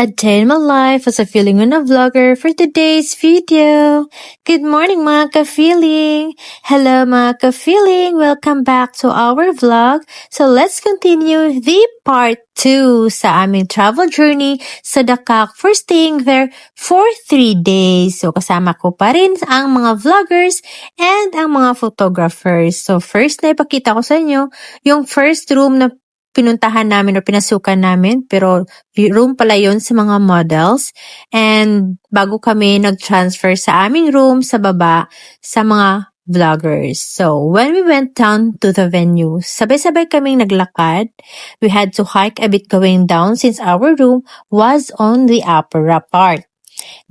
A day in my life as a feeling on a vlogger for today's video. Good morning mga ka-feeling! Hello mga ka-feeling! Welcome back to our vlog. So let's continue the part 2 sa aming travel journey sa Dakak for staying there for 3 days. So kasama ko pa rin ang mga vloggers and ang mga photographers. So first na ipakita ko sa inyo yung first room na pinuntahan namin o pinasukan namin, pero room pala yun sa mga models. And bago kami nag-transfer sa aming room sa baba sa mga vloggers. So when we went down to the venue, sabay-sabay kaming naglakad. We had to hike a bit going down since our room was on the upper part.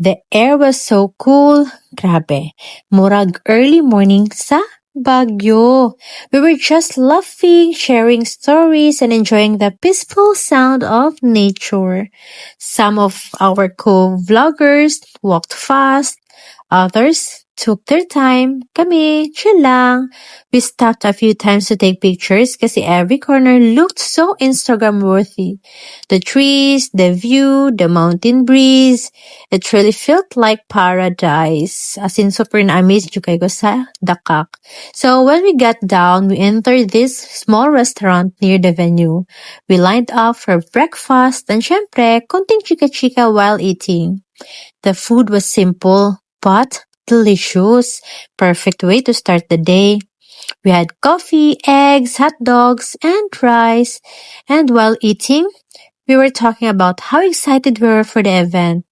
The air was so cool. Grabe. Murag early morning sa Baguio. We were just laughing, sharing stories, and enjoying the peaceful sound of nature. Some of our co-vloggers walked fast, others took their time. Kami, chill lang. We stopped a few times to take pictures kasi every corner looked so Instagram-worthy. The trees, the view, the mountain breeze, it really felt like paradise. As in, super na-amaze yung kayo sa Dakak. So when we got down, we entered this small restaurant near the venue. We lined up for breakfast and syempre, konting chika-chika while eating. The food was simple but delicious. Perfect way to start the day. We had coffee, eggs, hot dogs, and rice. And while eating, we were talking about how excited we were for the event.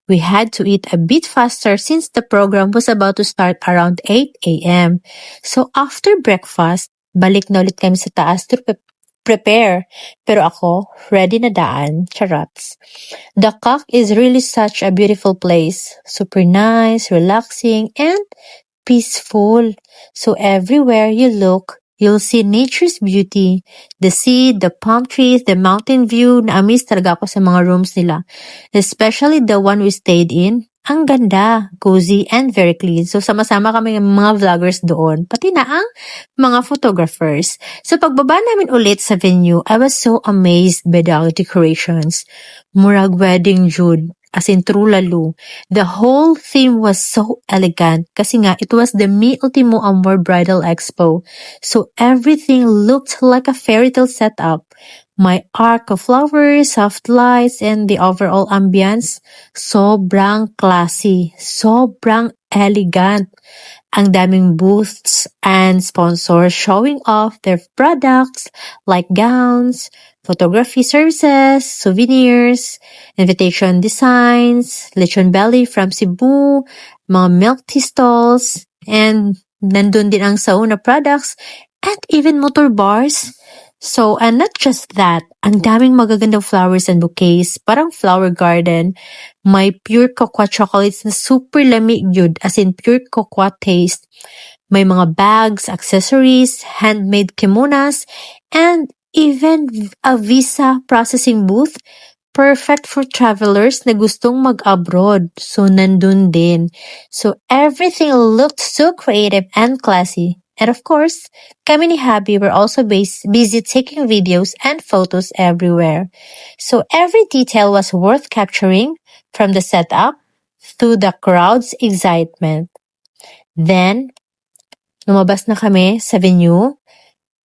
We had to eat a bit faster since the program was about to start around 8 a.m. So after breakfast, balik na ulit kami sa taas to prepare. Pero ako, ready na daan, charots. Dakak is really such a beautiful place. Super nice, relaxing, and peaceful. So everywhere you look, you'll see nature's beauty. The sea, the palm trees, the mountain view. Na-amaze talaga ako sa mga rooms nila. Especially the one we stayed in. Ang ganda, cozy, and very clean. So sama-sama kami ng mga vloggers doon. Pati na ang mga photographers. So pagbaba namin ulit sa venue, I was so amazed by the decorations. Murag wedding Jude. As in true lalo. The whole theme was so elegant kasi nga it was the Mi Ultimo Amor Bridal Expo. So everything looked like a fairy tale setup. My arc of flowers, soft lights, and the overall ambience, sobrang classy, sobrang elegant. Ang daming booths and sponsors showing off their products like gowns, photography services, souvenirs, invitation designs, lechon belly from Cebu, mga milk tea stalls, and nandun din ang sauna products, and even motor bars. So, and not just that, ang daming magagandang flowers and bouquets, parang flower garden. May pure cocoa chocolates na super lamig yun, as in pure cocoa taste. May mga bags, accessories, handmade kimonas, and even a visa processing booth. Perfect for travelers na gustong mag-abroad. So, nandun din. So, everything looked so creative and classy. And of course, kami ni Habi were also busy taking videos and photos everywhere. So every detail was worth capturing, from the setup to the crowd's excitement. Then, lumabas na kami sa venue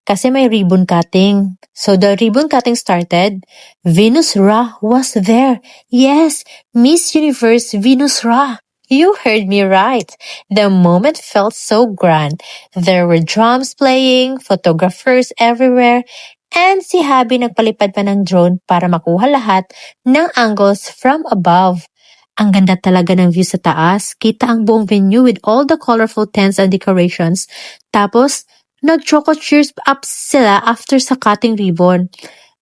kasi may ribbon cutting. So the ribbon cutting started. Venus Ra was there. Yes, Miss Universe Venus Ra. You heard me right. The moment felt so grand. There were drums playing, photographers everywhere, and si Habi nagpalipad pa ng drone para makuha lahat ng angles from above. Ang ganda talaga ng view sa taas. Kita ang buong venue with all the colorful tents and decorations. Tapos, nag-choco cheers up sila after sa cutting ribbon.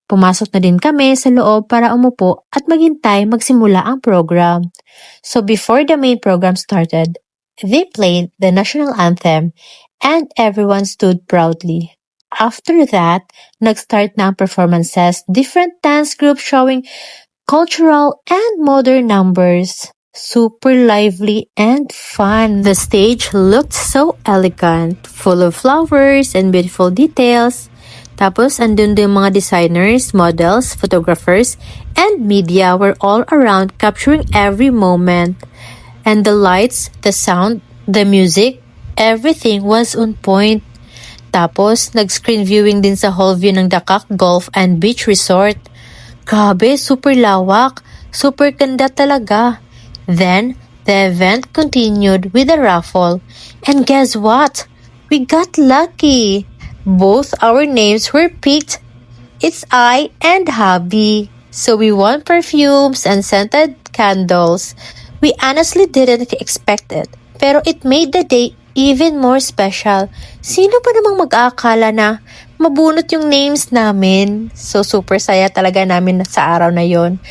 Pumasok na din kami sa loob para umupo at maghintay magsimula ang program. So before the main program started, they played the national anthem and everyone stood proudly. After that, nag-start na ang performances, different dance groups showing cultural and modern numbers. Super lively and fun. The stage looked so elegant, full of flowers and beautiful details. Tapos, andun din mga designers, models, photographers, and media were all around capturing every moment. And the lights, the sound, the music, everything was on point. Tapos, nag-screen viewing din sa hall view ng Dakak Golf and Beach Resort. Grabe, super lawak. Super ganda talaga. Then, the event continued with a raffle. And guess what? We got lucky. Both our names were picked. It's I and hubby. So we won perfumes and scented candles. We honestly didn't expect it. Pero it made the day even more special. Sino pa namang mag-aakala na mabunot yung names namin? So super saya talaga namin sa araw na yon.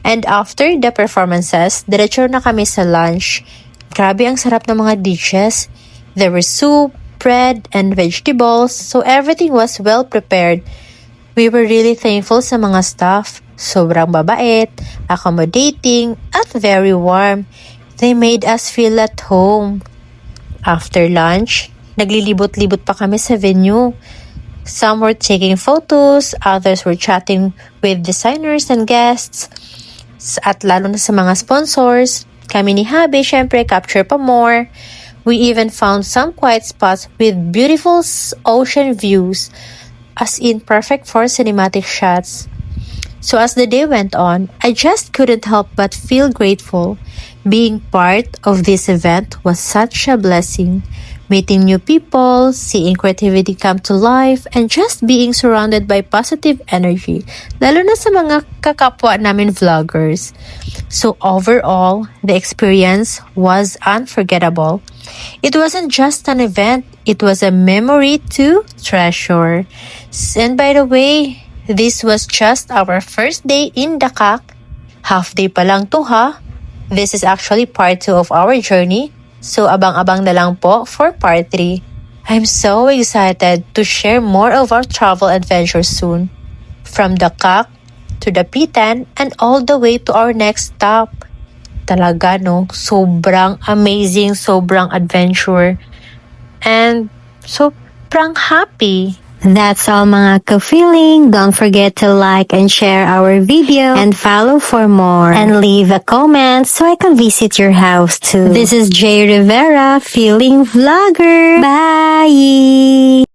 And after the performances, diretso na kami sa lunch. Grabe ang sarap ng mga dishes. There were soup, bread, and vegetables, so everything was well prepared. We were really thankful sa mga staff. Sobrang babait, accommodating, at very warm. They made us feel at home. After lunch, naglilibot-libot pa kami sa venue. Some were taking photos, others were chatting with designers and guests. At lalo na sa mga sponsors, kami ni Habi syempre capture pa more. We even found some quiet spots with beautiful ocean views, as in perfect for cinematic shots. So as the day went on, I just couldn't help but feel grateful. Being part of this event was such a blessing. Meeting new people, seeing creativity come to life, and just being surrounded by positive energy, lalo na sa mga kakapwa namin vloggers. So overall, the experience was unforgettable. It wasn't just an event, it was a memory to treasure. And by the way, this was just our first day in Dakak. Half day pa lang to ha. This is actually part 2 of our journey. So abang-abang na lang po for part 3. I'm so excited to share more of our travel adventures soon. From Dakak to the P10 and all the way to our next stop. Talaga no, sobrang amazing, sobrang adventure. And sobrang happy. That's all mga ka-feeling. Don't forget to like and share our video and follow for more. And leave a comment so I can visit your house too. This is Jay Rivera, Feeling Vlogger. Bye!